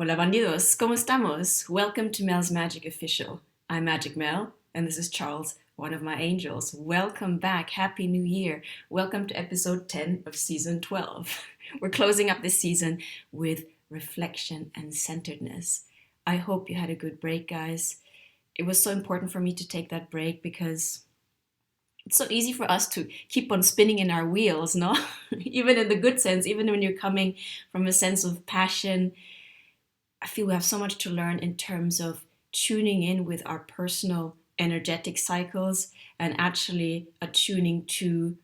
Hola bandidos, ¿cómo estamos? Welcome to Mel's Magic Official. I'm Magic Mel, and this is Charles, one of my angels. Welcome back, Happy New Year. Welcome to episode 10 of season 12. We're closing up this season with reflection and centeredness. I hope you had a good break, guys. It was so important for me to take that break because it's so easy for us to keep on spinning in our wheels, no? Even in the good sense, even when you're coming from a sense of passion. I feel we have so much to learn in terms of tuning in with our personal energetic cycles and actually attuning to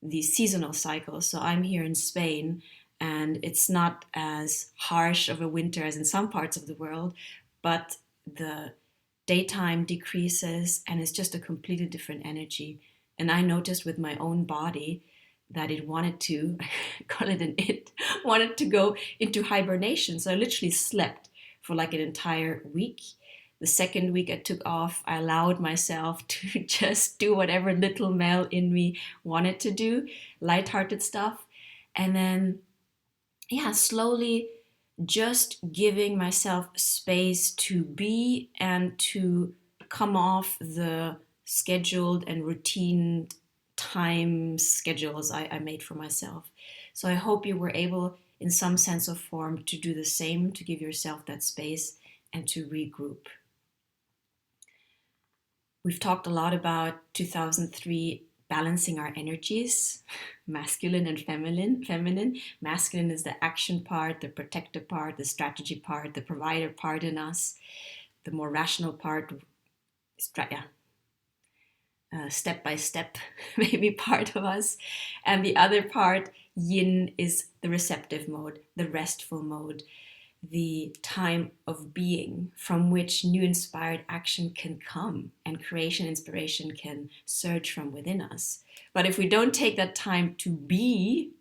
the seasonal cycles. So I'm here in Spain and it's not as harsh of a winter as in some parts of the world, but the daytime decreases and it's just a completely different energy. And I noticed with my own body that it wanted to, call it an it, wanted to go into hibernation. So I literally slept for like an entire week. The second week I took off, I allowed myself to just do whatever little Mel in me wanted to do, lighthearted stuff. And then, slowly just giving myself space to be and to come off the scheduled and routine time schedules I made for myself. So I hope you were able, in some sense of form, to do the same, to give yourself that space and to regroup. We've talked a lot about 2003 balancing our energies, masculine and feminine. Masculine is the action part, the protective part, the strategy part, the provider part in us. The more rational part, step by step, maybe part of us. And the other part, yin, is the receptive mode, the restful mode, the time of being from which new inspired action can come and creation inspiration can surge from within us. But if we don't take that time to be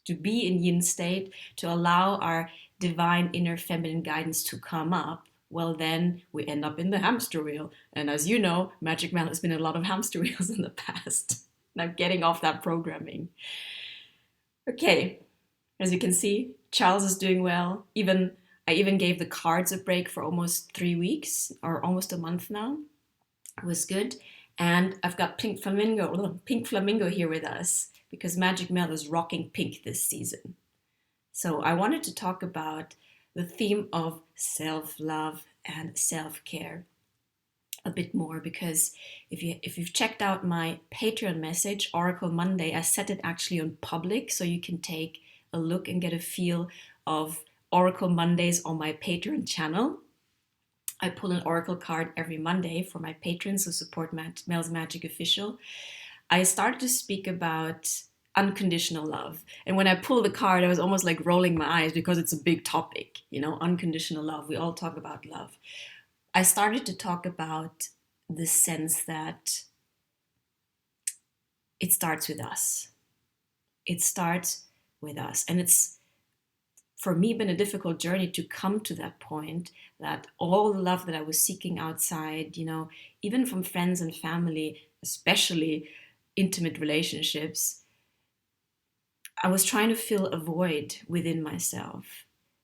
in yin state, to allow our divine inner feminine guidance to come up, well, then we end up in the hamster wheel. And as you know, Magic Mel has been in a lot of hamster wheels in the past. And I'm getting off that programming. Okay, as you can see, Charles is doing well. I even gave the cards a break for almost 3 weeks, or almost a month now. It was good. And I've got Pink Flamingo here with us because Magic Mel is rocking pink this season. So I wanted to talk about the theme of self-love and self-care a bit more, because if you've checked out my Patreon message, Oracle Monday, I set it actually on public so you can take a look and get a feel of Oracle Mondays on my Patreon channel. I pull an Oracle card every Monday for my patrons who support Mel's Magic Official. I started to speak about unconditional love. And when I pulled the card, I was almost like rolling my eyes because it's a big topic, unconditional love. We all talk about love. I started to talk about the sense that it starts with us. It starts with us. And it's, for me, been a difficult journey to come to that point that all the love that I was seeking outside, even from friends and family, especially intimate relationships, I was trying to fill a void within myself.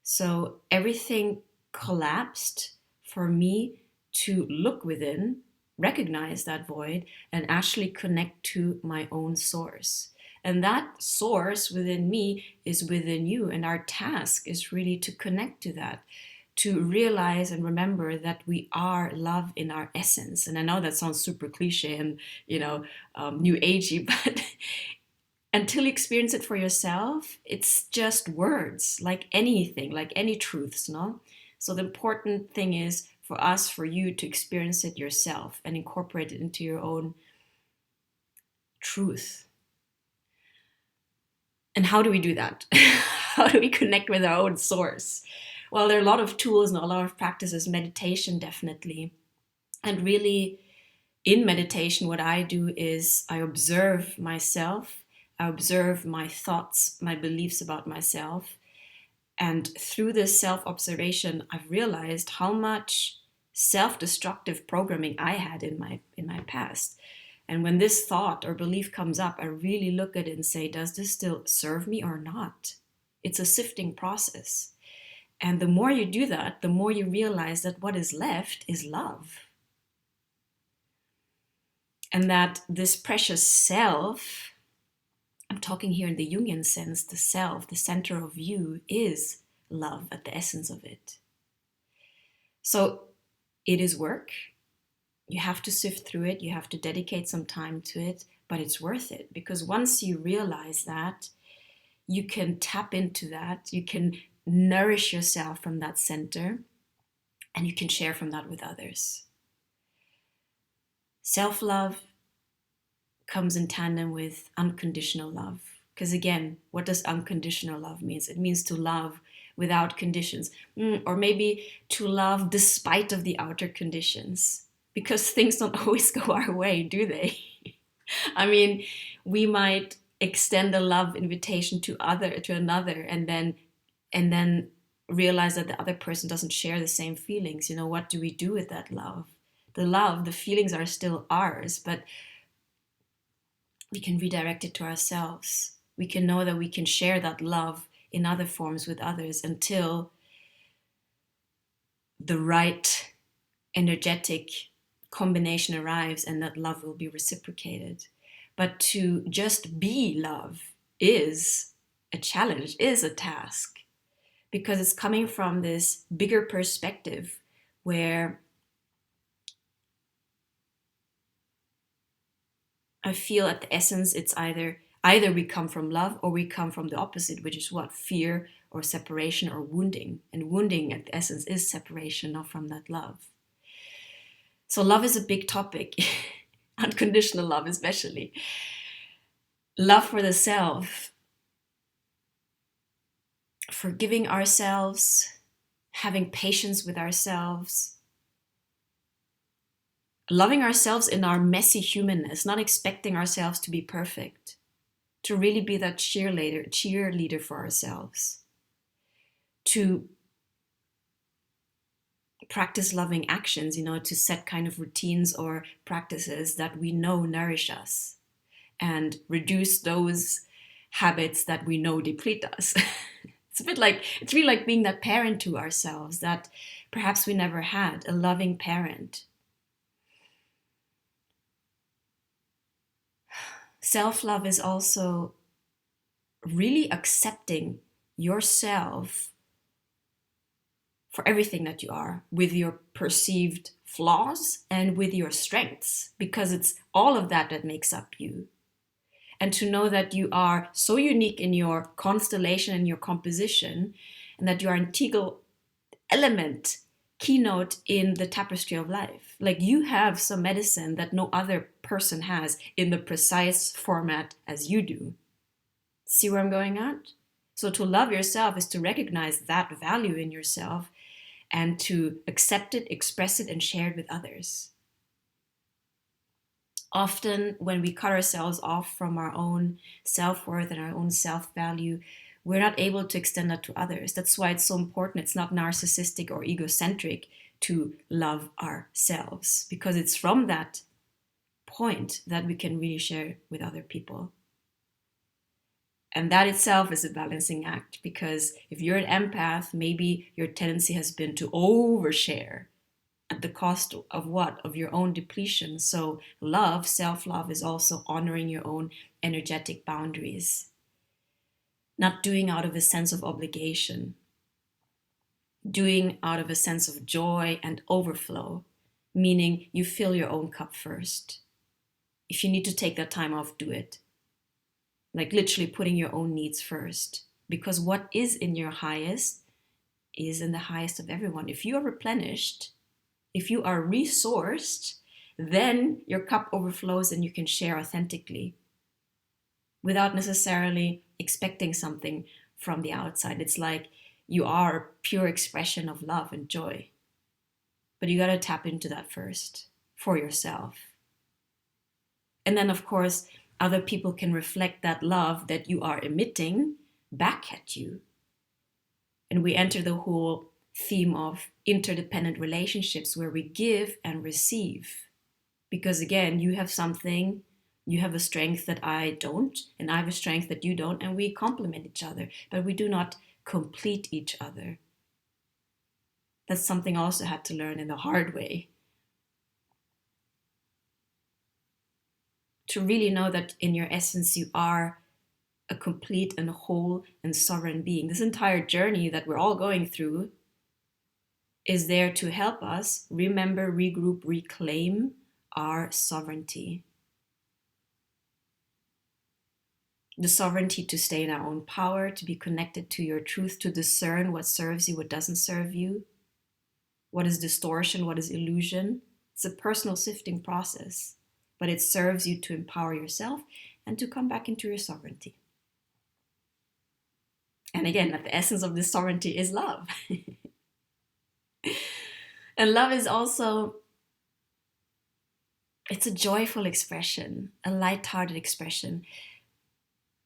So everything collapsed for me to look within, recognize that void, and actually connect to my own source. And that source within me is within you. And our task is really to connect to that, to realize and remember that we are love in our essence. And I know that sounds super cliche and, new agey, but until you experience it for yourself, it's just words, like anything, like any truths, no? So the important thing is for you to experience it yourself and incorporate it into your own truth. And how do we do that? How do we connect with our own source? Well, there are a lot of tools and a lot of practices, meditation definitely. And really, in meditation, what I do is I observe myself. I observe my thoughts, my beliefs about myself. And through this self-observation, I've realized how much self-destructive programming I had in my past. And when this thought or belief comes up, I really look at it and say, does this still serve me or not? It's a sifting process. And the more you do that, the more you realize that what is left is love. And that this precious self, I'm talking here in the Jungian sense, the self, the center of you, is love at the essence of it. So it is work. You have to sift through it. You have to dedicate some time to it, but it's worth it, because once you realize that, you can tap into that, you can nourish yourself from that center, and you can share from that with others. Self-love comes in tandem with unconditional love. Because again, what does unconditional love mean? It means to love without conditions, or maybe to love despite of the outer conditions, because things don't always go our way, do they? I mean, we might extend a love invitation to another, and then realize that the other person doesn't share the same feelings. What do we do with that love? The feelings are still ours, but we can redirect it to ourselves. We can know that we can share that love in other forms with others until the right energetic combination arrives, and that love will be reciprocated. But to just be love is a challenge, is a task, because it's coming from this bigger perspective where I feel at the essence it's either we come from love or we come from the opposite, which is what? Fear or separation or wounding. And wounding at the essence is separation, not from that love. So love is a big topic, unconditional love especially. Love for the self, forgiving ourselves, having patience with ourselves, loving ourselves in our messy humanness, not expecting ourselves to be perfect, to really be that cheerleader for ourselves, to practice loving actions, to set kind of routines or practices that we know nourish us, and reduce those habits that we know deplete us. It's really like being that parent to ourselves that perhaps we never had, a loving parent. Self-love is also really accepting yourself for everything that you are, with your perceived flaws and with your strengths, because it's all of that that makes up you. And to know that you are so unique in your constellation and your composition, and that you are an integral element, keynote in the tapestry of life. Like, you have some medicine that no other person has in the precise format as you do. See where I'm going at? So to love yourself is to recognize that value in yourself and to accept it, express it, and share it with others. Often when we cut ourselves off from our own self-worth and our own self-value, we're not able to extend that to others. That's why it's so important. It's not narcissistic or egocentric to love ourselves, because it's from that point that we can really share with other people. And that itself is a balancing act, because if you're an empath, maybe your tendency has been to overshare at the cost of what? Of your own depletion. So love, self-love, is also honoring your own energetic boundaries. Not doing out of a sense of obligation. Doing out of a sense of joy and overflow, meaning you fill your own cup first. If you need to take that time off, do it. Like literally putting your own needs first. Because what is in your highest is in the highest of everyone. If you are replenished, if you are resourced, then your cup overflows and you can share authentically without necessarily expecting something from the outside. It's like you are a pure expression of love and joy. But you got to tap into that first for yourself. And then, of course, other people can reflect that love that you are emitting back at you. And we enter the whole theme of interdependent relationships where we give and receive. Because again, you have something, you have a strength that I don't, and I have a strength that you don't, and we complement each other, but we do not complete each other. That's something I also had to learn in the hard way. To really know that in your essence you are a complete and whole and sovereign being. This entire journey that we're all going through is there to help us remember, regroup, reclaim our sovereignty. The sovereignty to stay in our own power, to be connected to your truth, to discern what serves you, what doesn't serve you, what is distortion, what is illusion. It's a personal sifting process, but it serves you to empower yourself and to come back into your sovereignty. And again, that the essence of this sovereignty is love. And love is also, it's a joyful expression, a light-hearted expression.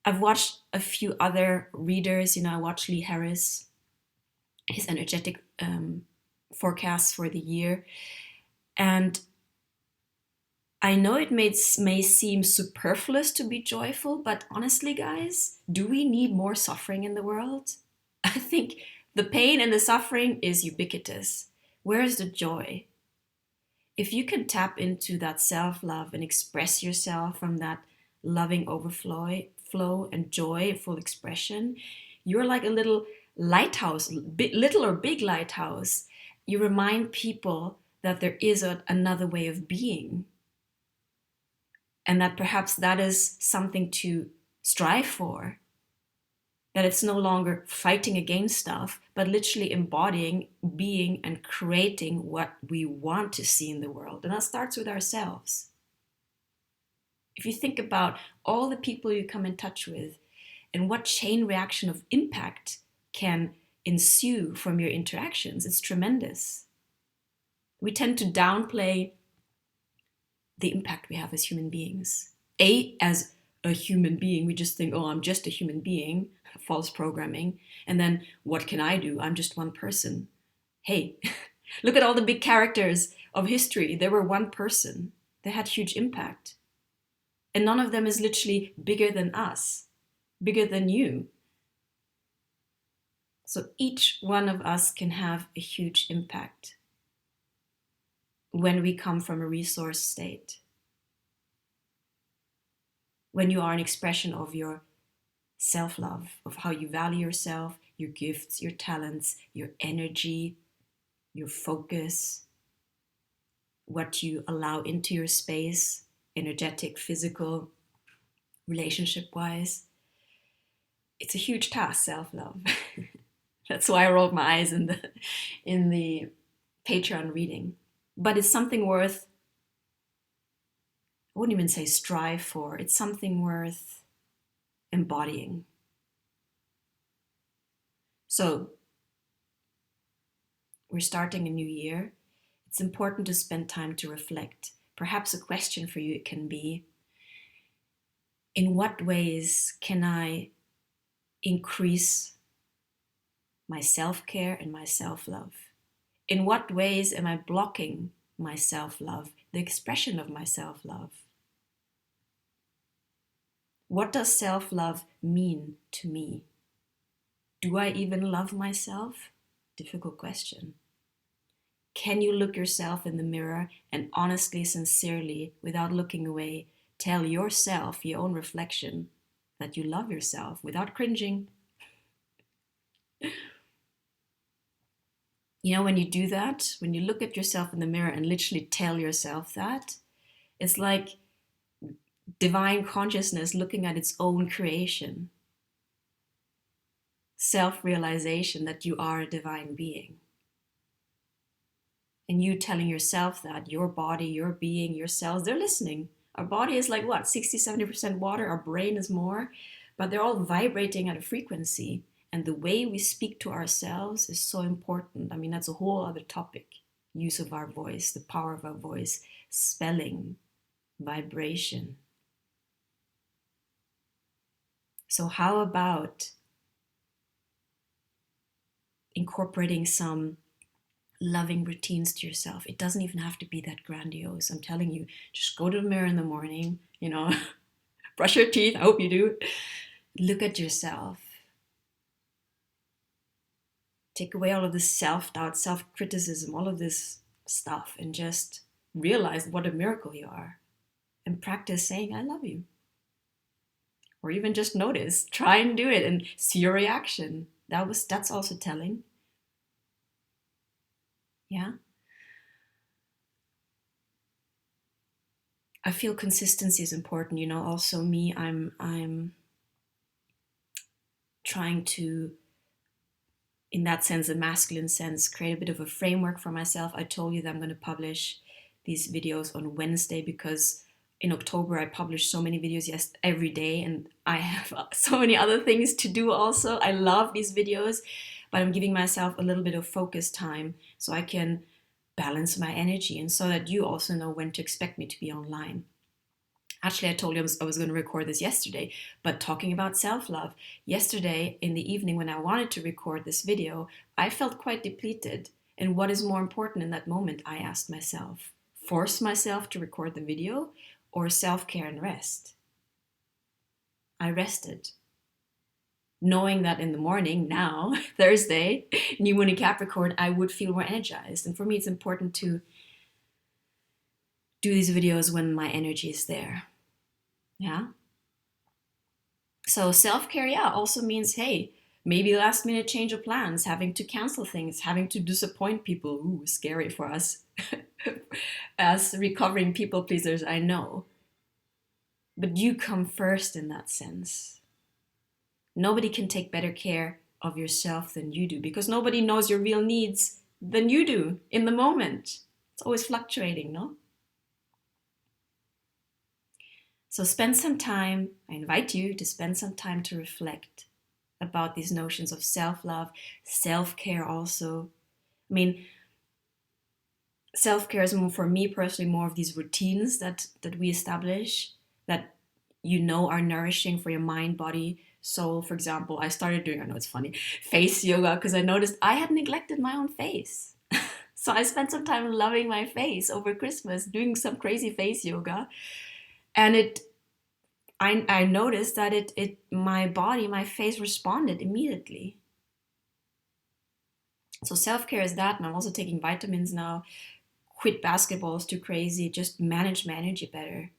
I've watched a few other readers, I watched Lee Harris, his energetic forecasts for the year. And I know it may seem superfluous to be joyful, but honestly, guys, do we need more suffering in the world? I think the pain and the suffering is ubiquitous. Where is the joy? If you can tap into that self-love and express yourself from that loving overflow and joy, full expression, you're like a little lighthouse, little or big lighthouse. You remind people that there is another way of being, and that perhaps that is something to strive for. That it's no longer fighting against stuff, but literally embodying, being, and creating what we want to see in the world. And that starts with ourselves. If you think about all the people you come in touch with and what chain reaction of impact can ensue from your interactions, it's tremendous. We tend to downplay the impact we have as human beings. As a human being, we just think, oh, I'm just a human being, false programming. And then what can I do? I'm just one person. Hey, look at all the big characters of history. They were one person. They had huge impact. And none of them is literally bigger than us, bigger than you. So each one of us can have a huge impact when we come from a resource state. When you are an expression of your self-love, of how you value yourself, your gifts, your talents, your energy, your focus, what you allow into your space, energetic, physical, relationship-wise. It's a huge task, self-love. That's why I rolled my eyes in the Patreon reading. But it's something worth, I wouldn't even say strive for, it's something worth embodying. So, we're starting a new year. It's important to spend time to reflect. Perhaps a question for you can be, in what ways can I increase my self-care and my self-love? In what ways am I blocking my self-love, the expression of my self-love? What does self-love mean to me? Do I even love myself? Difficult question. Can you look yourself in the mirror and honestly, sincerely, without looking away, tell yourself, your own reflection, that you love yourself without cringing? When you do that, when you look at yourself in the mirror and literally tell yourself that, it's like divine consciousness looking at its own creation. Self-realization that you are a divine being. And you telling yourself that, your body, your being, your cells, they're listening. Our body is like what, 60-70% water, our brain is more, but they're all vibrating at a frequency. And the way we speak to ourselves is so important. I mean, that's a whole other topic. Use of our voice, the power of our voice, spelling, vibration. So how about incorporating some loving routines to yourself? It doesn't even have to be that grandiose. I'm telling you, just go to the mirror in the morning, brush your teeth, I hope you do. Look at yourself. Take away all of this self-doubt, self-criticism, all of this stuff, and just realize what a miracle you are. And practice saying, I love you. Or even just notice, try and do it and see your reaction. That's also telling. Yeah. I feel consistency is important, also me, I'm trying to, in that sense, a masculine sense, create a bit of a framework for myself. I told you that I'm going to publish these videos on Wednesday because in October I published so many videos every day, and I have so many other things to do also. I love these videos, but I'm giving myself a little bit of focus time so I can balance my energy and so that you also know when to expect me to be online. Actually, I told you I was going to record this yesterday, but talking about self-love, yesterday in the evening when I wanted to record this video, I felt quite depleted. And what is more important in that moment, I asked myself, force myself to record the video or self-care and rest? I rested, knowing that in the morning, now, Thursday, new moon in Capricorn, I would feel more energized. And for me, it's important to do these videos when my energy is there. Yeah. So self-care, yeah, also means, hey, maybe last minute change of plans, having to cancel things, having to disappoint people. Ooh, scary for us as recovering people pleasers, I know. But you come first in that sense. Nobody can take better care of yourself than you do because nobody knows your real needs than you do in the moment. It's always fluctuating, no? So spend some time, I invite you to spend some time to reflect about these notions of self-love, self-care also. I mean, self-care is more, for me personally, more of these routines that we establish that are nourishing for your mind, body, soul. For example, I started doing, I know it's funny, face yoga because I noticed I had neglected my own face. So I spent some time loving my face over Christmas, doing some crazy face yoga. And I noticed that my body, my face responded immediately. So self-care is that, and I'm also taking vitamins now. Quit basketball is too crazy, just manage my energy better.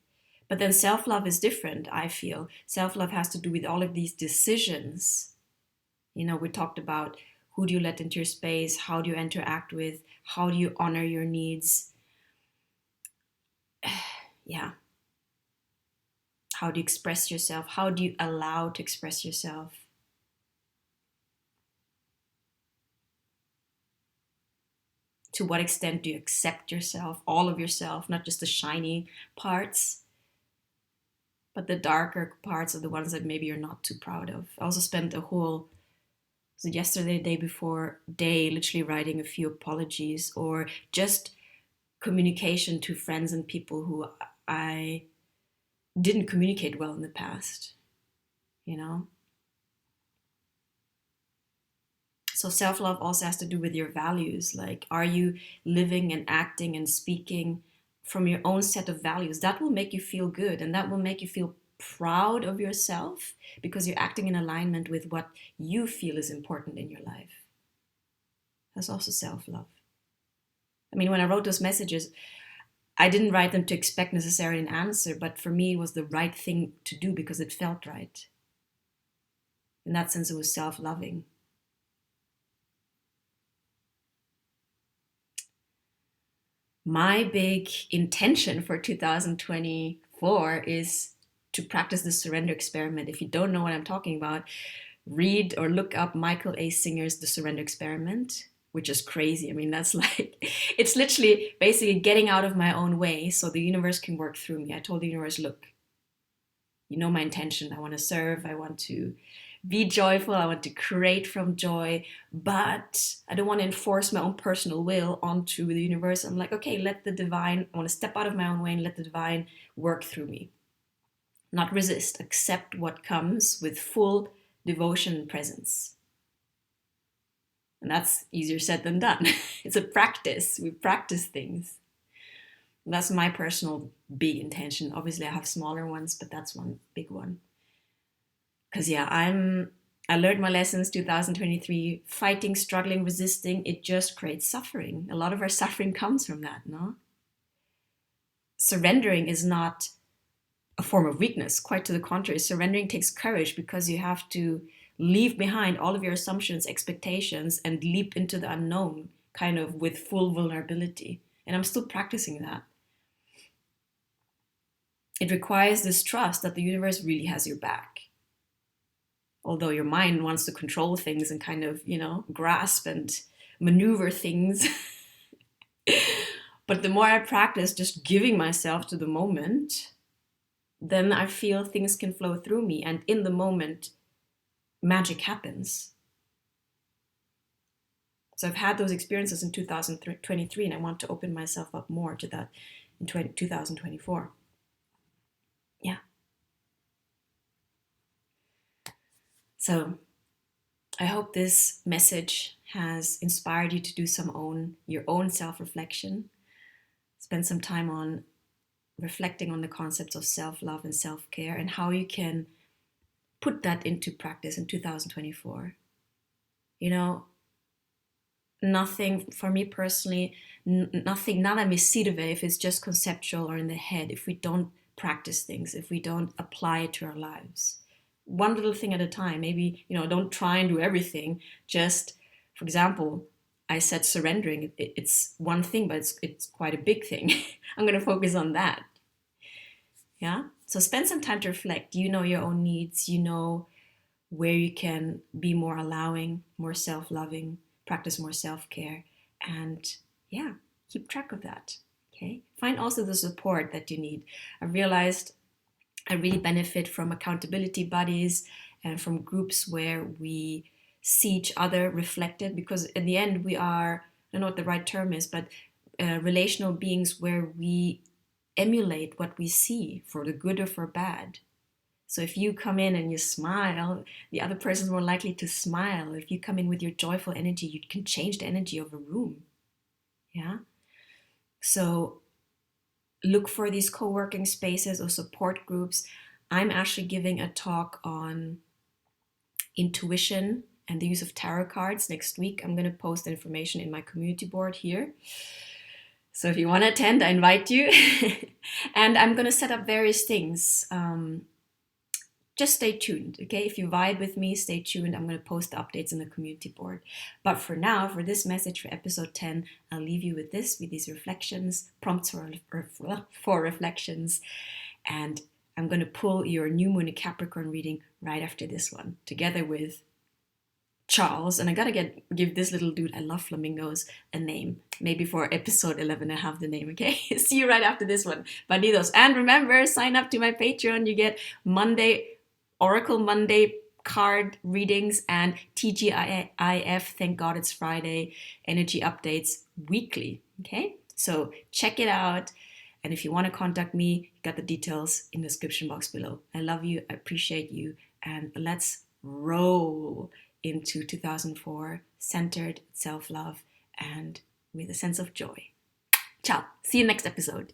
But then self-love is different, I feel. Self-love has to do with all of these decisions. We talked about who do you let into your space, how do you interact with, how do you honor your needs. Yeah. How do you express yourself? How do you allow to express yourself? To what extent do you accept yourself, all of yourself, not just the shiny parts, but the darker parts are the ones that maybe you're not too proud of. I also spent yesterday, day before day, literally writing a few apologies or just communication to friends and people who I didn't communicate well in the past, So self-love also has to do with your values. Like, are you living and acting and speaking from your own set of values? That will make you feel good, and that will make you feel proud of yourself because you're acting in alignment with what you feel is important in your life. That's also self-love. I mean, when I wrote those messages, I didn't write them to expect necessarily an answer, but for me, it was the right thing to do because it felt right. In that sense, it was self-loving. My big intention for 2024 is to practice the surrender experiment. If you don't know what I'm talking about, read or look up Michael A. Singer's The Surrender Experiment, which is crazy. I mean, that's like, it's literally basically getting out of my own way so the universe can work through me. I told the universe, look, you know my intention. I want to serve. I want to be joyful. I want to create from joy, but I don't want to enforce my own personal will onto the universe. I'm like, okay, let the divine, I want to step out of my own way and let the divine work through me. Not resist, accept what comes with full devotion and presence. And that's easier said than done. It's a practice. We practice things. And that's my personal big intention. Obviously, I have smaller ones, but that's one big one. Because yeah, I learned my lessons 2023. Fighting, struggling, resisting, it just creates suffering. A lot of our suffering comes from that, no? Surrendering is not a form of weakness. Quite to the contrary, surrendering takes courage because you have to leave behind all of your assumptions, expectations, and leap into the unknown, kind of with full vulnerability. And I'm still practicing that. It requires this trust that the universe really has your back. Although your mind wants to control things and kind of, grasp and maneuver things. But the more I practice just giving myself to the moment, then I feel things can flow through me. And in the moment, magic happens. So I've had those experiences in 2023, and I want to open myself up more to that in 2024. Yeah. So I hope this message has inspired you to do your own self-reflection. Spend some time on reflecting on the concepts of self-love and self-care and how you can put that into practice in 2024. Nothing, for me personally, nothing, nada me sirve if it's just conceptual or in the head, if we don't practice things, if we don't apply it to our lives. One little thing at a time. Maybe, don't try and do everything. Just, for example, I said surrendering. It's one thing, but it's quite a big thing. I'm going to focus on that. Yeah? So spend some time to reflect. You know your own needs. You know where you can be more allowing, more self-loving, practice more self-care. And yeah, keep track of that. Okay? Find also the support that you need. I realized I really benefit from accountability buddies and from groups where we see each other reflected, because in the end we are, I don't know what the right term is, but relational beings where we emulate what we see, for the good or for bad. So if you come in and you smile, the other person is more likely to smile. If you come in with your joyful energy, you can change the energy of a room. Yeah. So look for these co-working spaces or support groups. I'm actually giving a talk on intuition and the use of tarot cards next week. I'm going to post information in my community board here. So if you want to attend, I invite you. And I'm going to set up various things. Just stay tuned, okay? If you vibe with me, stay tuned. I'm going to post the updates in the community board. But for now, for this message, for episode 10, I'll leave you with these reflections, prompts for reflections. And I'm going to pull your new moon in Capricorn reading right after this one, together with Charles. And I got to give this little dude, I love flamingos, a name. Maybe for episode 11, I have the name, okay? See you right after this one. Bandidos. And remember, sign up to my Patreon. You get Oracle Monday card readings and TGIF, thank God it's Friday, energy updates weekly, okay? So check it out. And if you want to contact me, you got the details in the description box below. I love you, I appreciate you, and let's roll into 2004 centered, self-love, and with a sense of joy. Ciao. See you next episode.